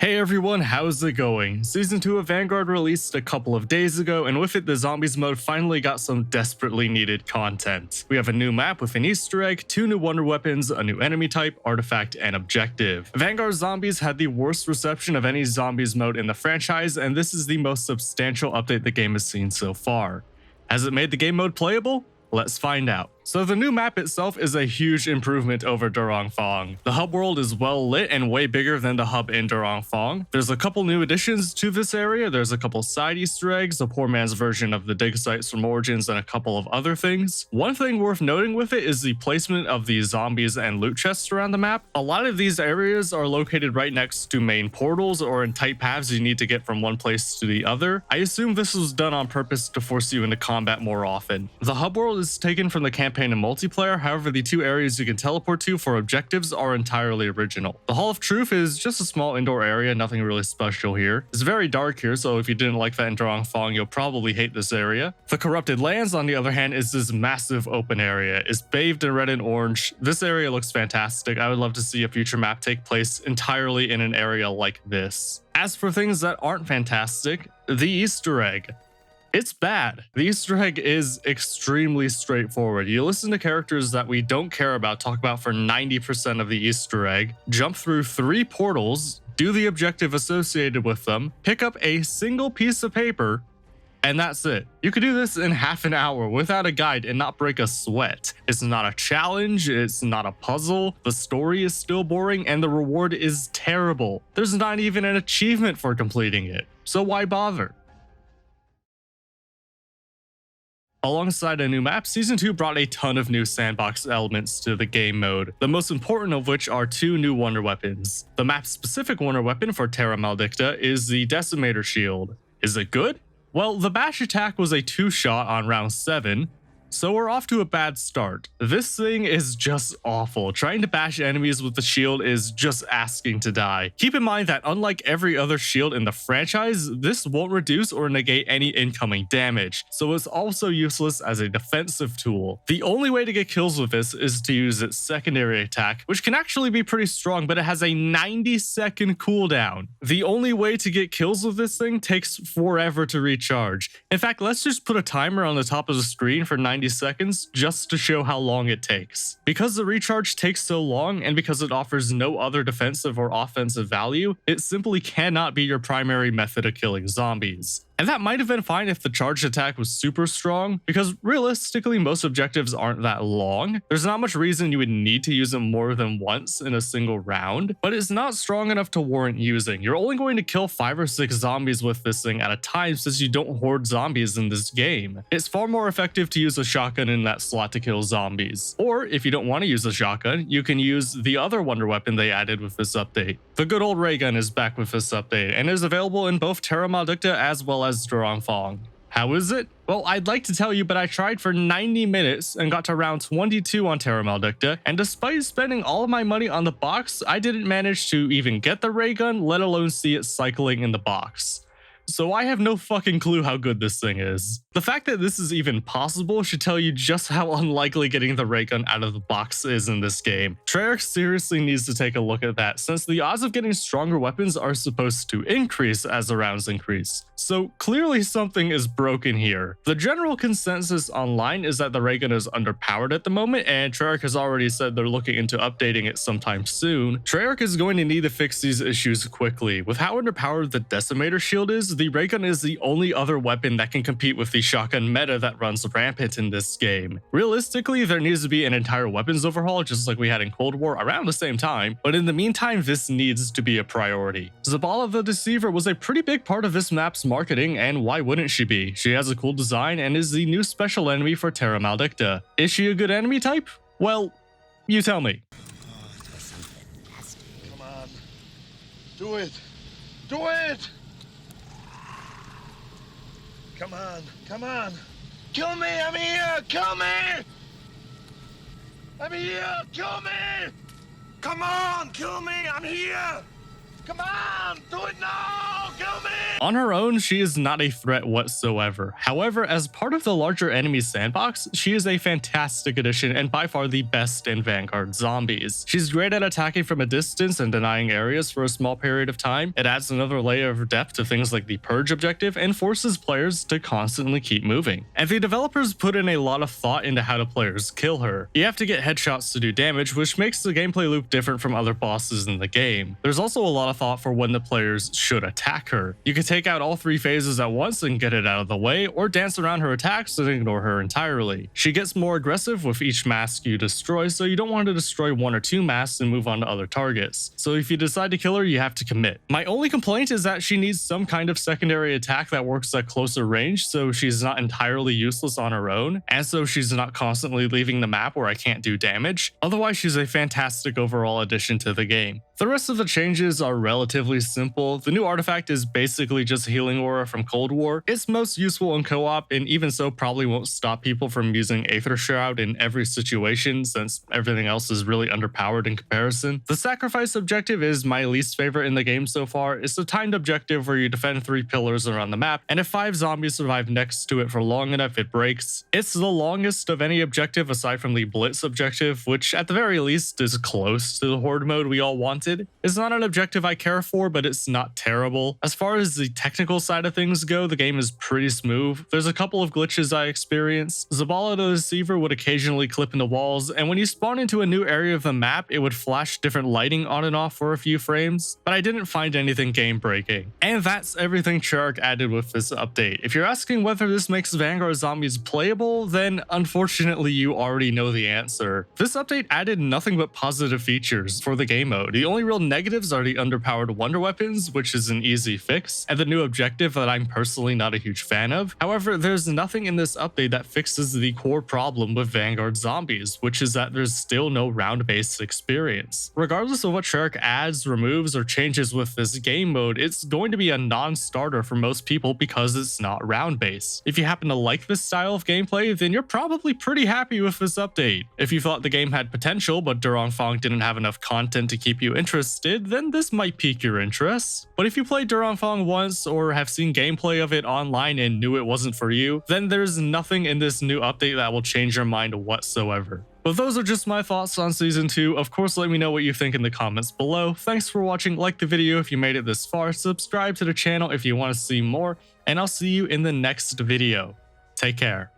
Hey everyone, how's it going? Season 2 of Vanguard released a couple of days ago, and with it the Zombies mode finally got some desperately needed content. We have a new map with an Easter egg, 2 new wonder weapons, a new enemy type, artifact, and objective. Vanguard Zombies had the worst reception of any Zombies mode in the franchise, and this is the most substantial update the game has seen so far. Has it made the game mode playable? Let's find out. So the new map itself is a huge improvement over Fong. The hub world is well lit and way bigger than the hub in Fong. There's a couple new additions to this area. There's a couple side Easter eggs, a poor man's version of the dig sites from Origins, and a couple of other things. One thing worth noting with it is the placement of the zombies and loot chests around the map. A lot of these areas are located right next to main portals or in tight paths you need to get from one place to the other. I assume this was done on purpose to force you into combat more often. The hub world is taken from the campaign and multiplayer, however the two areas you can teleport to for objectives are entirely original. The Hall of Truth is just a small indoor area, nothing really special here. It's very dark here, so if you didn't like that in Fong, you'll probably hate this area. The Corrupted Lands, on the other hand, is this massive open area. It's bathed in red and orange. This area looks fantastic. I would love to see a future map take place entirely in an area like this. As for things that aren't fantastic, the Easter egg. It's bad. The Easter egg is extremely straightforward. You listen to characters that we don't care about talk about for 90% of the Easter egg, jump through 3 portals, do the objective associated with them, pick up a single piece of paper, and that's it. You could do this in half an hour without a guide and not break a sweat. It's not a challenge, it's not a puzzle, the story is still boring, and the reward is terrible. There's not even an achievement for completing it. So why bother? Alongside a new map, Season 2 brought a ton of new sandbox elements to the game mode, the most important of which are 2 new wonder weapons. The map-specific wonder weapon for Terra Maledicta is the Decimator shield. Is it good? Well, the bash attack was a 2-shot on round 7, so we're off to a bad start. This thing is just awful. Trying to bash enemies with the shield is just asking to die. Keep in mind that unlike every other shield in the franchise, this won't reduce or negate any incoming damage, so it's also useless as a defensive tool. The only way to get kills with this is to use its secondary attack, which can actually be pretty strong, but it has a 90-second cooldown. The only way to get kills with this thing takes forever to recharge. In fact, let's just put a timer on the top of the screen for 90 seconds just to show how long it takes. Because the recharge takes so long and because it offers no other defensive or offensive value, it simply cannot be your primary method of killing zombies. And that might have been fine if the charged attack was super strong, because realistically most objectives aren't that long. There's not much reason you would need to use it more than once in a single round, but it's not strong enough to warrant using. You're only going to kill 5 or 6 zombies with this thing at a time since you don't hoard zombies in this game. It's far more effective to use a shotgun in that slot to kill zombies. Or if you don't want to use a shotgun, you can use the other wonder weapon they added with this update. The good old ray gun is back with this update and is available in both Terra Maledicta as well as Fong. How is it? Well, I'd like to tell you, but I tried for 90 minutes and got to round 22 on Terra Maledicta, and despite spending all of my money on the box, I didn't manage to even get the ray gun, let alone see it cycling in the box. So I have no fucking clue how good this thing is. The fact that this is even possible should tell you just how unlikely getting the ray gun out of the box is in this game. Treyarch seriously needs to take a look at that, since the odds of getting stronger weapons are supposed to increase as the rounds increase. So clearly something is broken here. The general consensus online is that the ray gun is underpowered at the moment, and Treyarch has already said they're looking into updating it sometime soon. Treyarch is going to need to fix these issues quickly. With how underpowered the Decimator shield is, the ray gun is the only other weapon that can compete with the shotgun meta that runs rampant in this game. Realistically, there needs to be an entire weapons overhaul just like we had in Cold War around the same time, but in the meantime, this needs to be a priority. Zaballa the Deceiver was a pretty big part of this map's marketing, and why wouldn't she be? She has a cool design and is the new special enemy for Terra Maledicta. Is she a good enemy type? Well, you tell me. Come on. Do it. Do it! Come on, come on. Kill me, I'm here, kill me! I'm here, kill me! Come on, kill me, I'm here! Come on, do it now, kill me! On her own, she is not a threat whatsoever. However, as part of the larger enemy sandbox, she is a fantastic addition and by far the best in Vanguard Zombies. She's great at attacking from a distance and denying areas for a small period of time. It adds another layer of depth to things like the Purge objective and forces players to constantly keep moving. And the developers put in a lot of thought into how the players kill her. You have to get headshots to do damage, which makes the gameplay loop different from other bosses in the game. There's also a lot of thought for when the players should attack her. You can take out all 3 phases at once and get it out of the way, or dance around her attacks and ignore her entirely. She gets more aggressive with each mask you destroy, so you don't want to destroy 1 or 2 masks and move on to other targets. So if you decide to kill her, you have to commit. My only complaint is that she needs some kind of secondary attack that works at closer range, so she's not entirely useless on her own, and so she's not constantly leaving the map where I can't do damage. Otherwise, she's a fantastic overall addition to the game. The rest of the changes are relatively simple. The new artifact is basically just healing aura from Cold War. It's most useful in co-op, and even so probably won't stop people from using Aether Shroud in every situation since everything else is really underpowered in comparison. The sacrifice objective is my least favorite in the game so far. It's a timed objective where you defend 3 pillars around the map, and if 5 zombies survive next to it for long enough, it breaks. It's the longest of any objective aside from the Blitz objective, which at the very least is close to the Horde mode we all wanted. It's not an objective I care for, but it's not terrible. As far as the technical side of things go, the game is pretty smooth. There's a couple of glitches I experienced. Zaballa the Deceiver would occasionally clip into walls, and when you spawn into a new area of the map, it would flash different lighting on and off for a few frames, but I didn't find anything game-breaking. And that's everything Treyarch added with this update. If you're asking whether this makes Vanguard Zombies playable, then unfortunately you already know the answer. This update added nothing but positive features for the game mode. The only real negatives are the underpowered wonder weapons, which is an easy fix, and the new objective that I'm personally not a huge fan of. However, there's nothing in this update that fixes the core problem with Vanguard Zombies, which is that there's still no round-based experience. Regardless of what Treyarch adds, removes, or changes with this game mode, it's going to be a non-starter for most people because it's not round-based. If you happen to like this style of gameplay, then you're probably pretty happy with this update. If you thought the game had potential, but Durong Fong didn't have enough content to keep you interested, then this might pique your interest. But if you played Durong Fong once or have seen gameplay of it online and knew it wasn't for you, then there's nothing in this new update that will change your mind whatsoever. But those are just my thoughts on Season 2. Of course, let me know what you think in the comments below. Thanks for watching. Like the video if you made it this far. Subscribe to the channel if you want to see more. And I'll see you in the next video. Take care.